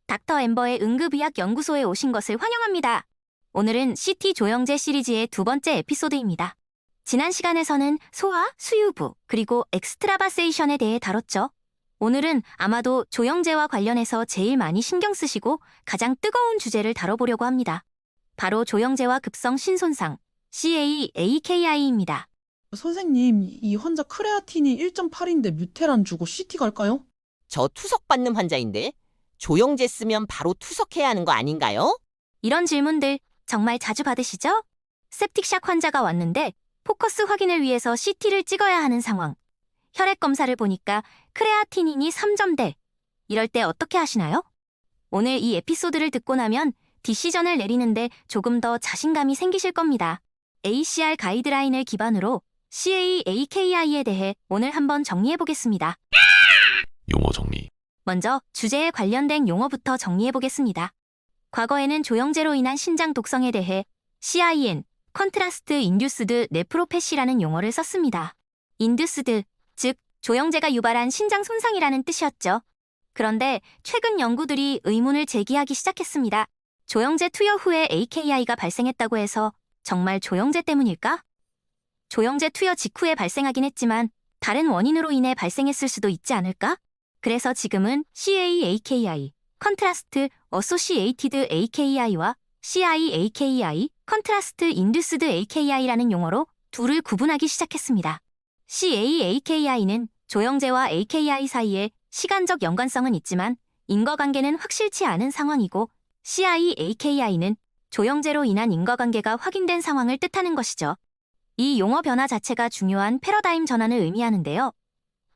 닥터 엠버의 응급의학 연구소에 오신 것을 환영합니다. 오늘은 CT 조영제 시리즈의 두 번째 에피소드입니다. 지난 시간에서는 소화, 수유부, 그리고 엑스트라바세이션에 대해 다뤘죠. 오늘은 아마도 조영제와 관련해서 제일 많이 신경 쓰시고 가장 뜨거운 주제를 다뤄보려고 합니다. 바로 조영제와 급성 신손상, CA-AKI입니다. 선생님, 이 환자 크레아틴이 1.8인데 뮤테란 주고 CT 갈까요? 저 투석받는 환자인데 조영제 쓰면 바로 투석해야 하는 거 아닌가요? 이런 질문들 정말 자주 받으시죠? septicshock 환자가 왔는데 포커스 확인을 위해서 CT를 찍어야 하는 상황. 혈액 검사를 보니까 크레아티닌이 3점대. 이럴 때 어떻게 하시나요? 오늘 이 에피소드를 듣고 나면 디시전을 내리는데 조금 더 자신감이 생기실 겁니다. ACR 가이드라인을 기반으로 CA-AKI에 대해 오늘 한번 정리해보겠습니다. 용어 정리. 먼저 주제에 관련된 용어부터 정리해보겠습니다. 과거에는 조영제로 인한 신장 독성에 대해 CIN, 컨트라스트 인듀스드 네프로패시라는 용어를 썼습니다. 인듀스드, 즉 조영제가 유발한 신장 손상이라는 뜻이었죠. 그런데 최근 연구들이 의문을 제기하기 시작했습니다. 조영제 투여 후에 AKI가 발생했다고 해서 정말 조영제 때문일까? 조영제 투여 직후에 발생하긴 했지만 다른 원인으로 인해 발생했을 수도 있지 않을까? 그래서 지금은 CA-AKI, 컨트라스트 어소시에이티드 AKI와 CI-AKI, 컨트라스트 인듀스드 AKI라는 용어로 둘을 구분하기 시작했습니다. CA-AKI는 조영제와 AKI 사이에 시간적 연관성은 있지만 인과관계는 확실치 않은 상황이고 CI-AKI는 조영제로 인한 인과관계가 확인된 상황을 뜻하는 것이죠. 이 용어 변화 자체가 중요한 패러다임 전환을 의미하는데요.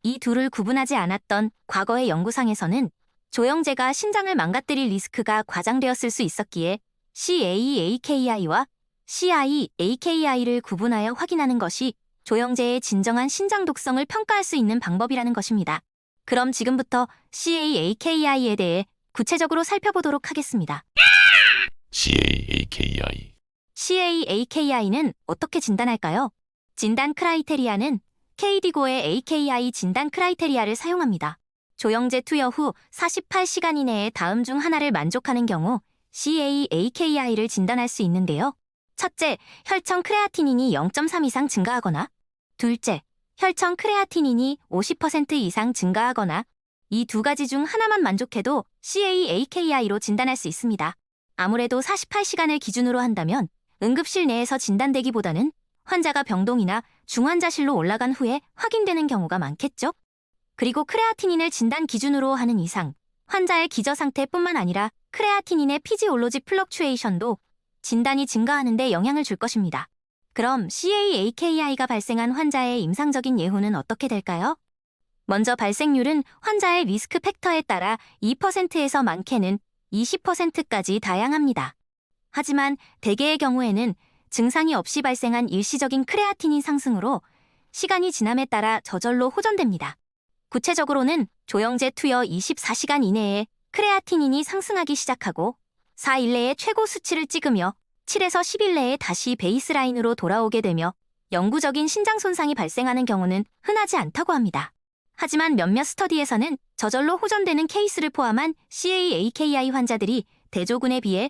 이 둘을 구분하지 않았던 과거의 연구상에서는 조영제가 신장을 망가뜨릴 리스크가 과장되었을 수 있었기에 CA-AKI와 CI-AKI를 구분하여 확인하는 것이 조영제의 진정한 신장 독성을 평가할 수 있는 방법이라는 것입니다. 그럼 지금부터 CA-AKI에 대해 구체적으로 살펴보도록 하겠습니다. CA-AKI. CA-AKI는 어떻게 진단할까요? 진단 크라이테리아는 KDIGO의 AKI 진단 크라이테리아를 사용합니다. 조영제 투여 후 48시간 이내에 다음 중 하나를 만족하는 경우 CA-AKI를 진단할 수 있는데요. 첫째, 혈청 크레아티닌이 0.3 이상 증가하거나 둘째, 혈청 크레아티닌이 50% 이상 증가하거나 이 두 가지 중 하나만 만족해도 CA-AKI로 진단할 수 있습니다. 아무래도 48시간을 기준으로 한다면 응급실 내에서 진단되기보다는 환자가 병동이나 중환자실로 올라간 후에 확인되는 경우가 많겠죠? 그리고 크레아티닌을 진단 기준으로 하는 이상 환자의 기저 상태뿐만 아니라 크레아티닌의 피지올로지 플럭추에이션도 진단이 증가하는 데 영향을 줄 것입니다. 그럼 CA-AKI가 발생한 환자의 임상적인 예후는 어떻게 될까요? 먼저 발생률은 환자의 리스크 팩터에 따라 2%에서 많게는 20%까지 다양합니다. 하지만 대개의 경우에는 증상이 없이 발생한 일시적인 크레아티닌 상승으로 시간이 지남에 따라 저절로 호전됩니다. 구체적으로는 조영제 투여 24시간 이내에 크레아티닌이 상승하기 시작하고 4일 내에 최고 수치를 찍으며 7에서 10일 내에 다시 베이스라인으로 돌아오게 되며 영구적인 신장 손상이 발생하는 경우는 흔하지 않다고 합니다. 하지만 몇몇 스터디에서는 저절로 호전되는 케이스를 포함한 CA-AKI 환자들이 대조군에 비해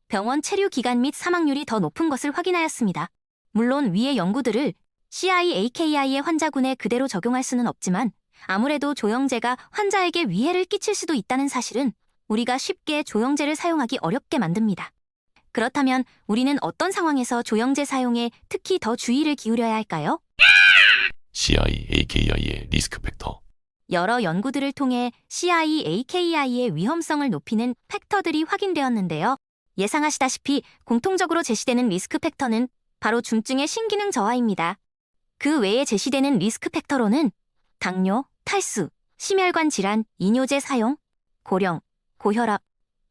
병원 체류 기간 및 사망률이 더 높은 것을 확인하였습니다. 물론 위의 연구들을 CI-AKI의 환자군에 그대로 적용할 수는 없지만 아무래도 조영제가 환자에게 위해를 끼칠 수도 있다는 사실은 우리가 쉽게 조영제를 사용하기 어렵게 만듭니다. 그렇다면 우리는 어떤 상황에서 조영제 사용에 특히 더 주의를 기울여야 할까요? CI-AKI의 리스크 팩터. 여러 연구들을 통해 CI-AKI의 위험성을 높이는 팩터들이 확인되었는데요. 예상하시다시피 공통적으로 제시되는 리스크 팩터는 바로 중증의 신기능 저하입니다. 그 외에 제시되는 리스크 팩터로는 당뇨, 탈수, 심혈관 질환, 이뇨제 사용, 고령, 고혈압,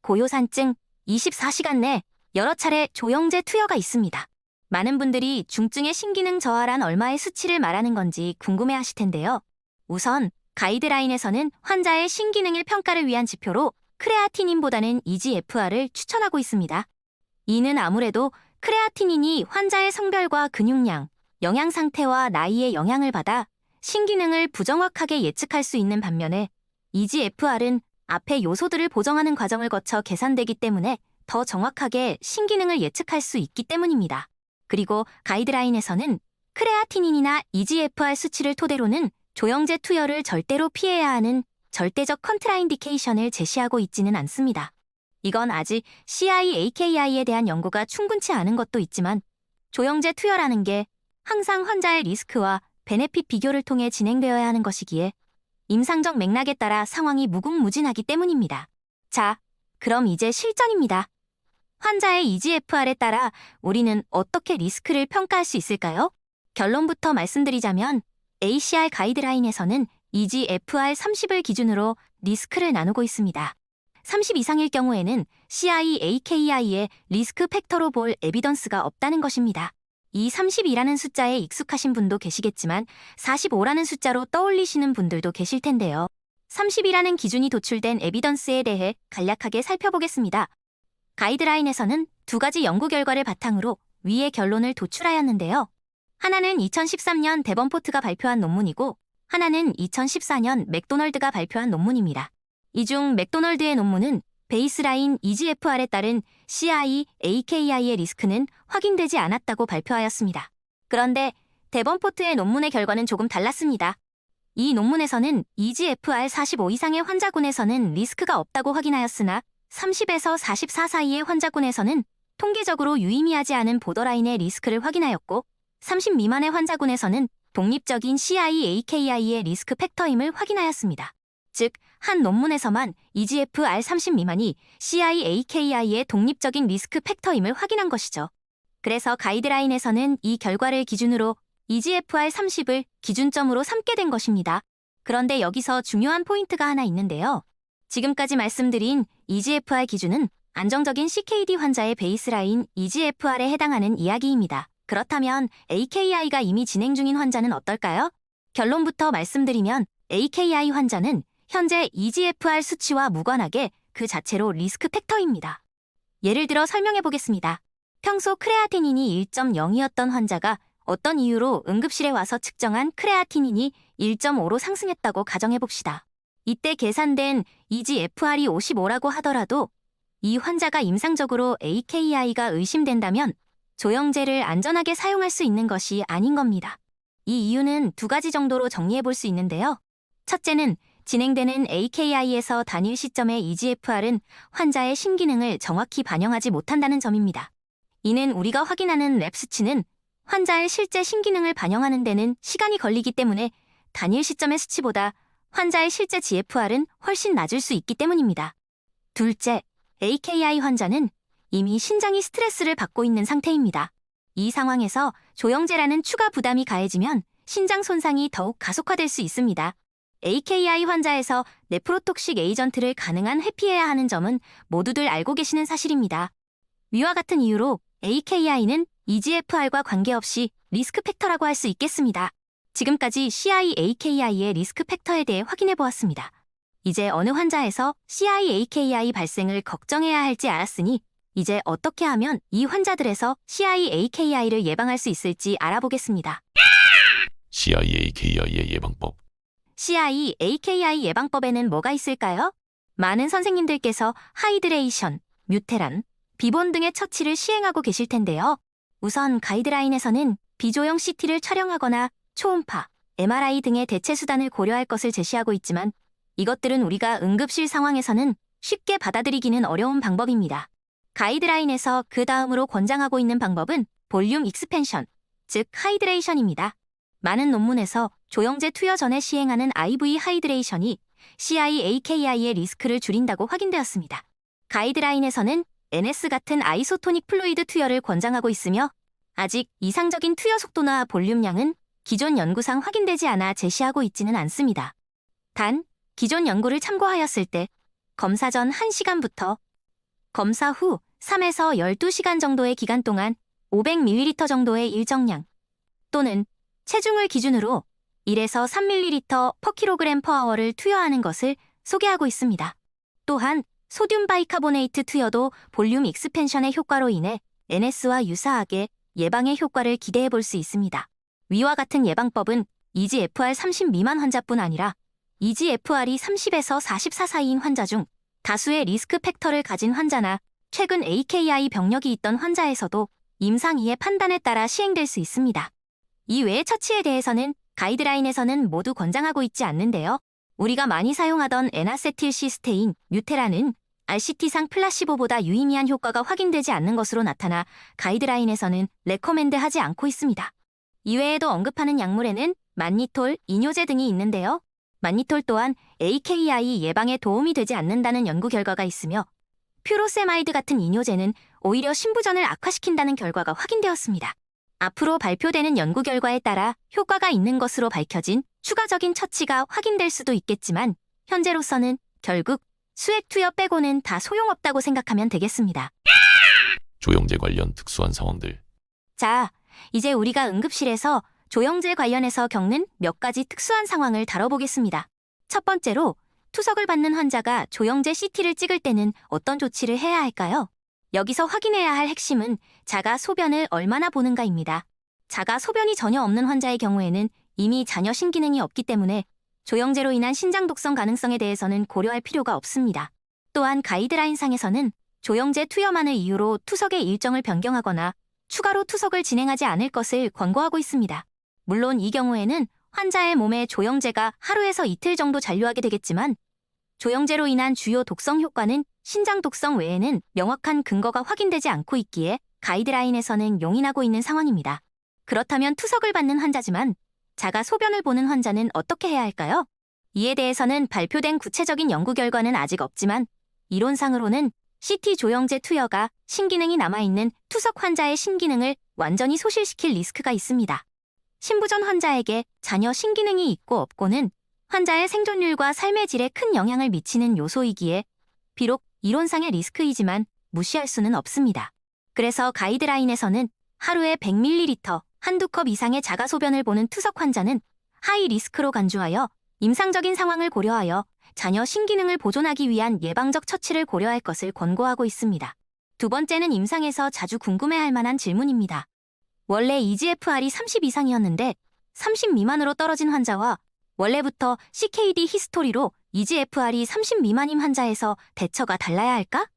고요산증, 24시간 내 여러 차례 조영제 투여가 있습니다. 많은 분들이 중증의 신기능 저하란 얼마의 수치를 말하는 건지 궁금해하실 텐데요. 우선 가이드라인에서는 환자의 신기능의 평가를 위한 지표로 크레아티닌보다는 EGFR을 추천하고 있습니다. 이는 아무래도 크레아티닌이 환자의 성별과 근육량, 영양 상태와 나이에 영향을 받아 신기능을 부정확하게 예측할 수 있는 반면에 EGFR은 앞의 요소들을 보정하는 과정을 거쳐 계산되기 때문에 더 정확하게 신기능을 예측할 수 있기 때문입니다. 그리고 가이드라인에서는 크레아티닌이나 EGFR 수치를 토대로는 조영제 투여를 절대로 피해야 하는 절대적 컨트라인디케이션을 제시하고 있지는 않습니다. 이건 아직 CI-AKI에 대한 연구가 충분치 않은 것도 있지만 조영제 투여라는 게 항상 환자의 리스크와 베네핏 비교를 통해 진행되어야 하는 것이기에 임상적 맥락에 따라 상황이 무궁무진하기 때문입니다. 자, 그럼 이제 실전입니다. 환자의 EGFR에 따라 우리는 어떻게 리스크를 평가할 수 있을까요? 결론부터 말씀드리자면 ACR 가이드라인에서는 EGFR 30을 기준으로 리스크를 나누고 있습니다. 30 이상일 경우에는 CI-AKI의 리스크 팩터로 볼 에비던스가 없다는 것입니다. 이 30이라는 숫자에 익숙하신 분도 계시겠지만 45라는 숫자로 떠올리시는 분들도 계실 텐데요. 30이라는 기준이 도출된 에비던스에 대해 간략하게 살펴보겠습니다. 가이드라인에서는 두 가지 연구 결과를 바탕으로 위의 결론을 도출하였는데요. 하나는 2013년 데번포트가 발표한 논문이고 하나는 2014년 맥도널드가 발표한 논문입니다. 이 중 맥도널드의 논문은 베이스라인 EGFR에 따른 CI-AKI의 리스크는 확인되지 않았다고 발표하였습니다. 그런데 데번포트의 논문의 결과는 조금 달랐습니다. 이 논문에서는 EGFR 45 이상의 환자군에서는 리스크가 없다고 확인하였으나 30에서 44 사이의 환자군에서는 통계적으로 유의미하지 않은 보더라인의 리스크를 확인하였고 30 미만의 환자군에서는 독립적인 CI-AKI의 리스크 팩터임을 확인하였습니다. 즉, 한 논문에서만 EGFR 30 미만이 CI-AKI의 독립적인 리스크 팩터임을 확인한 것이죠. 그래서 가이드라인에서는 이 결과를 기준으로 EGFR 30을 기준점으로 삼게 된 것입니다. 그런데 여기서 중요한 포인트가 하나 있는데요. 지금까지 말씀드린 EGFR 기준은 안정적인 CKD 환자의 베이스라인 EGFR에 해당하는 이야기입니다. 그렇다면 AKI가 이미 진행 중인 환자는 어떨까요? 결론부터 말씀드리면 AKI 환자는 현재 EGFR 수치와 무관하게 그 자체로 리스크 팩터입니다. 예를 들어 설명해 보겠습니다. 평소 크레아티닌이 1.0이었던 환자가 어떤 이유로 응급실에 와서 측정한 크레아티닌이 1.5로 상승했다고 가정해 봅시다. 이때 계산된 EGFR이 55라고 하더라도 이 환자가 임상적으로 AKI가 의심된다면 조영제를 안전하게 사용할 수 있는 것이 아닌 겁니다. 이 이유는 두 가지 정도로 정리해 볼 수 있는데요. 첫째는 진행되는 AKI에서 단일 시점의 EGFR은 환자의 신기능을 정확히 반영하지 못한다는 점입니다. 이는 우리가 확인하는 랩 수치는 환자의 실제 신기능을 반영하는 데는 시간이 걸리기 때문에 단일 시점의 수치보다 환자의 실제 GFR은 훨씬 낮을 수 있기 때문입니다. 둘째, AKI 환자는 이미 신장이 스트레스를 받고 있는 상태입니다. 이 상황에서 조영제라는 추가 부담이 가해지면 신장 손상이 더욱 가속화될 수 있습니다. AKI 환자에서 네프로톡식 에이전트를 가능한 회피해야 하는 점은 모두들 알고 계시는 사실입니다. 위와 같은 이유로 AKI는 EGFR과 관계없이 리스크 팩터라고 할 수 있겠습니다. 지금까지 CI-AKI의 리스크 팩터에 대해 확인해 보았습니다. 이제 어느 환자에서 CI-AKI 발생을 걱정해야 할지 알았으니 이제 어떻게 하면 이 환자들에서 CI-AKI를 예방할 수 있을지 알아보겠습니다. CI-AKI의 예방법. CI-AKI 예방법에는 뭐가 있을까요? 많은 선생님들께서 하이드레이션, 뮤테란, 비본 등의 처치를 시행하고 계실 텐데요. 우선 가이드라인에서는 비조형 CT를 촬영하거나 초음파, MRI 등의 대체 수단을 고려할 것을 제시하고 있지만 이것들은 우리가 응급실 상황에서는 쉽게 받아들이기는 어려운 방법입니다. 가이드라인에서 그 다음으로 권장하고 있는 방법은 볼륨 익스펜션, 즉 하이드레이션입니다. 많은 논문에서 조영제 투여 전에 시행하는 IV 하이드레이션이 CI-AKI의 리스크를 줄인다고 확인되었습니다. 가이드라인에서는 NS 같은 아이소토닉 플루이드 투여를 권장하고 있으며 아직 이상적인 투여 속도나 볼륨량은 기존 연구상 확인되지 않아 제시하고 있지는 않습니다. 단, 기존 연구를 참고하였을 때 검사 전 1시간부터 검사 후 3에서 12시간 정도의 기간 동안 500ml 정도의 일정량 또는 체중을 기준으로 1에서 3ml/kg/h를 투여하는 것을 소개하고 있습니다. 또한 소듐 바이카보네이트 투여도 볼륨 익스펜션의 효과로 인해 NS와 유사하게 예방의 효과를 기대해 볼 수 있습니다. 위와 같은 예방법은 EGFR 30 미만 환자뿐 아니라 EGFR이 30에서 44 사이인 환자 중 다수의 리스크 팩터를 가진 환자나 최근 AKI 병력이 있던 환자에서도 임상 이해 판단에 따라 시행될 수 있습니다. 이 외의 처치에 대해서는 가이드라인에서는 모두 권장하고 있지 않는데요. 우리가 많이 사용하던 에나세틸시스테인, 뮤테라는 RCT상 플라시보보다 유의미한 효과가 확인되지 않는 것으로 나타나 가이드라인에서는 레코멘드하지 않고 있습니다. 이외에도 언급하는 약물에는 만니톨, 이뇨제 등이 있는데요. 만니톨 또한 AKI 예방에 도움이 되지 않는다는 연구 결과가 있으며 퓨로세마이드 같은 이뇨제는 오히려 신부전을 악화시킨다는 결과가 확인되었습니다. 앞으로 발표되는 연구 결과에 따라 효과가 있는 것으로 밝혀진 추가적인 처치가 확인될 수도 있겠지만 현재로서는 결국 수액 투여 빼고는 다 소용없다고 생각하면 되겠습니다. 조영제 관련 특수한 상황들. 자, 이제 우리가 응급실에서 조영제 관련해서 겪는 몇 가지 특수한 상황을 다뤄보겠습니다. 첫 번째로 투석을 받는 환자가 조영제 CT를 찍을 때는 어떤 조치를 해야 할까요? 여기서 확인해야 할 핵심은 자가 소변을 얼마나 보는가입니다. 자가 소변이 전혀 없는 환자의 경우에는 이미 잔여 신기능이 없기 때문에 조영제로 인한 신장 독성 가능성에 대해서는 고려할 필요가 없습니다. 또한 가이드라인상에서는 조영제 투여만을 이유로 투석의 일정을 변경하거나 추가로 투석을 진행하지 않을 것을 권고하고 있습니다. 물론 이 경우에는 환자의 몸에 조영제가 하루에서 이틀 정도 잔류하게 되겠지만 조영제로 인한 주요 독성 효과는 신장 독성 외에는 명확한 근거가 확인되지 않고 있기에 가이드라인에서는 용인하고 있는 상황입니다. 그렇다면 투석을 받는 환자지만 자가 소변을 보는 환자는 어떻게 해야 할까요? 이에 대해서는 발표된 구체적인 연구 결과는 아직 없지만 이론상으로는 CT 조영제 투여가 신기능이 남아있는 투석 환자의 신기능을 완전히 소실시킬 리스크가 있습니다. 신부전 환자에게 잔여 신기능이 있고 없고는 환자의 생존율과 삶의 질에 큰 영향을 미치는 요소이기에 비록 이론상의 리스크이지만 무시할 수는 없습니다. 그래서 가이드라인에서는 하루에 100ml, 한두 컵 이상의 자가소변을 보는 투석 환자는 하이 리스크로 간주하여 임상적인 상황을 고려하여 잔여 신기능을 보존하기 위한 예방적 처치를 고려할 것을 권고하고 있습니다. 두 번째는 임상에서 자주 궁금해할 만한 질문입니다. 원래 EGFR이 30 이상이었는데 30 미만으로 떨어진 환자와 원래부터 CKD 히스토리로 EGFR이 30 미만인 환자에서 대처가 달라야 할까?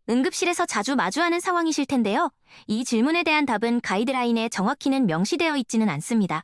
응급실에서 자주 마주하는 상황이실 텐데요. 이 질문에 대한 답은 가이드라인에 정확히는 명시되어 있지는 않습니다.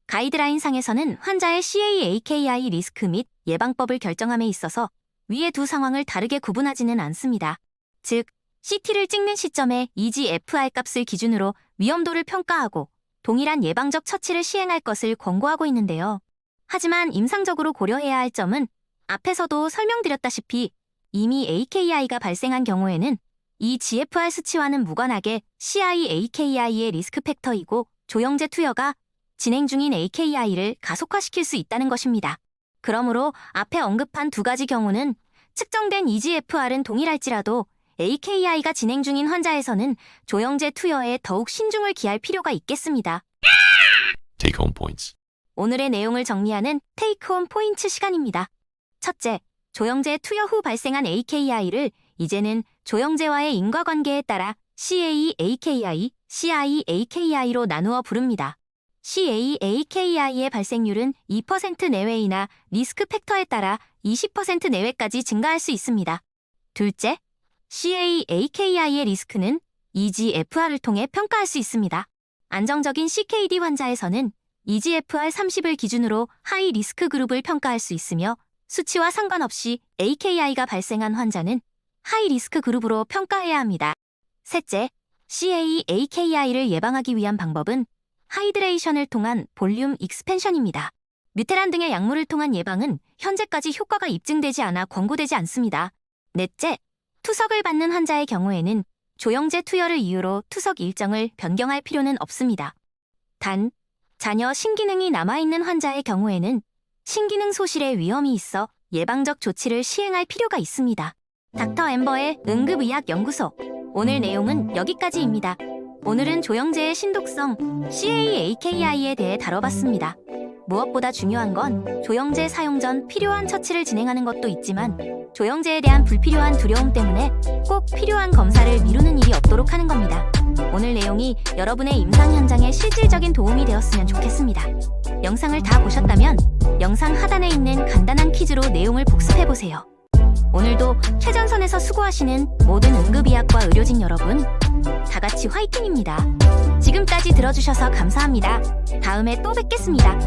가이드라인상에서는 환자의 CA-AKI 리스크 및 예방법을 결정함에 있어서 위의 두 상황을 다르게 구분하지는 않습니다. 즉, CT를 찍는 시점에 EGFR 값을 기준으로 위험도를 평가하고 동일한 예방적 처치를 시행할 것을 권고하고 있는데요. 하지만 임상적으로 고려해야 할 점은 앞에서도 설명드렸다시피 이미 AKI가 발생한 경우에는 이 GFR 수치와는 무관하게 CI-AKI의 리스크 팩터이고 조영제 투여가 진행 중인 AKI를 가속화시킬 수 있다는 것입니다. 그러므로 앞에 언급한 두 가지 경우는 측정된 EGFR은 동일할지라도 AKI가 진행 중인 환자에서는 조영제 투여에 더욱 신중을 기할 필요가 있겠습니다. Take home points. 오늘의 내용을 정리하는 테이크홈 포인트 시간입니다. 첫째, 조영제 투여 후 발생한 AKI를 이제는 조영제와의 인과관계에 따라 CA-AKI, CI-AKI로 나누어 부릅니다. CA-AKI의 발생률은 2% 내외이나 리스크 팩터에 따라 20% 내외까지 증가할 수 있습니다. 둘째, CA-AKI의 리스크는 EGFR을 통해 평가할 수 있습니다. 안정적인 CKD 환자에서는 EGFR 30을 기준으로 하이 리스크 그룹을 평가할 수 있으며 수치와 상관없이 AKI가 발생한 환자는 하이 리스크 그룹으로 평가해야 합니다. 셋째, CA-AKI를 예방하기 위한 방법은 하이드레이션을 통한 볼륨 익스펜션입니다. 뮤테란 등의 약물을 통한 예방은 현재까지 효과가 입증되지 않아 권고되지 않습니다. 넷째, 투석을 받는 환자의 경우에는 조영제 투여를 이유로 투석 일정을 변경할 필요는 없습니다. 단, 잔여 신기능이 남아있는 환자의 경우에는 신기능 소실의 위험이 있어 예방적 조치를 시행할 필요가 있습니다. 닥터 엠버의 응급의학연구소. 오늘 내용은 여기까지입니다. 오늘은 조영제의 신독성 CA-AKI에 대해 다뤄봤습니다. 무엇보다 중요한 건 조영제 사용 전 필요한 처치를 진행하는 것도 있지만 조영제에 대한 불필요한 두려움 때문에 꼭 필요한 검사를 미루는 일이 없도록 하는 겁니다. 오늘 내용이 여러분의 임상 현장에 실질적인 도움이 되었으면 좋겠습니다. 영상을 다 보셨다면 영상 하단에 있는 간단한 퀴즈로 내용을 복습해보세요. 오늘도 최전선에서 수고하시는 모든 응급의학과 의료진 여러분, 다 같이 화이팅입니다. 지금까지 들어주셔서 감사합니다. 다음에 또 뵙겠습니다.